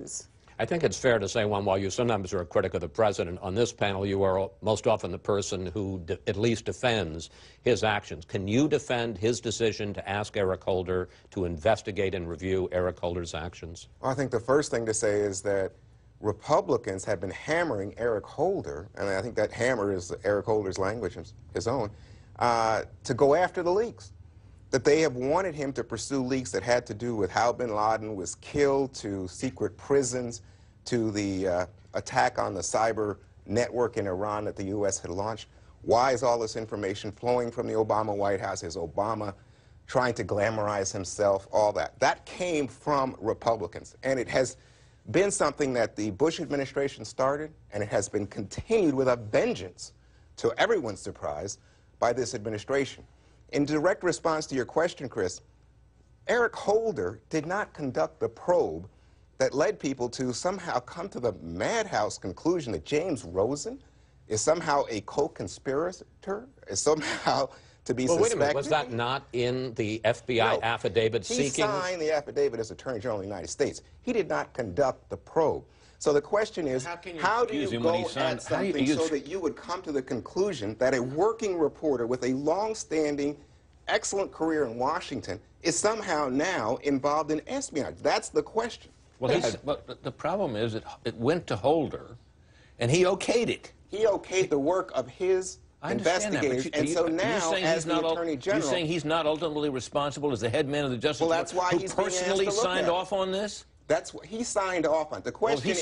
use. I think it's fair to say, Juan, while you sometimes are a critic of the president, on this panel you are most often the person who at least defends his actions. Can you defend his decision to ask Eric Holder to investigate and review Eric Holder's actions? Well, I think the first thing to say is that Republicans have been hammering Eric Holder, and I think that hammer is Eric Holder's language, his own, to go after the leaks. That they have wanted him to pursue leaks that had to do with how bin Laden was killed, to secret prisons, to the attack on the cyber network in Iran that the U.S. had launched. Why is all this information flowing from the Obama White House? Is Obama trying to glamorize himself? All that. That came from Republicans, and it has been something that the Bush administration started, and it has been continued with a vengeance, to everyone's surprise, by this administration. In direct response to your question, Chris, Eric Holder did not conduct the probe that led people to somehow come to the madhouse conclusion that James Rosen is somehow a co-conspirator, is somehow to be suspected. Wait a minute, was that not in the FBI affidavit seeking? He signed the affidavit as Attorney General of the United States. He did not conduct the probe. So the question is, how do you go at something so that you would come to the conclusion that a working reporter with a long-standing, excellent career in Washington is somehow now involved in espionage? That's the question. Well, but the problem is it went to Holder, and he okayed it. He okayed the work of his investigators, and so now, as the Attorney General... You're saying he's not ultimately responsible as the head man of the Justice Department, well, that's why he's personally signed off on this? That's what he signed off on. The question is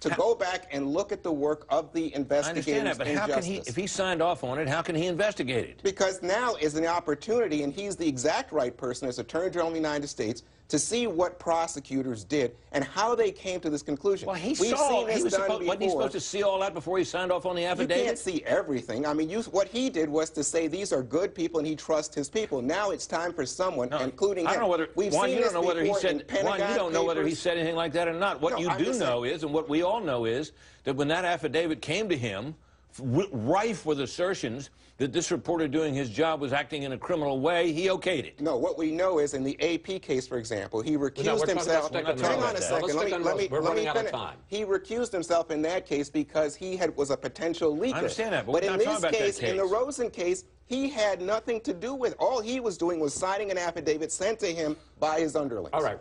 to go back and look at the work of the investigators. I understand that, but how can he, if he signed off on it, how can he investigate it? Because now is an opportunity, and he's the exact right person as Attorney General of the United States, to see what prosecutors did and how they came to this conclusion. Well, wasn't he supposed to see all that before he signed off on the affidavit? You can't see everything. I mean, what he did was to say these are good people and he trusts his people. Now it's time for someone, including him. I don't know whether, Juan, you don't know whether he said, Juan, you don't know whether he said anything like that or not. What you do know is, and what we all know is, that when that affidavit came to him, rife with assertions that this reporter doing his job was acting in a criminal way, he okayed it. No, what we know is in the AP case, for example, he recused himself. Hang on a second. Let me finish. He recused himself in that case because he was a potential leaker. I understand that, but in this case, in the Rosen case, he had nothing to do with it. All he was doing was signing an affidavit sent to him by his underlings. All right.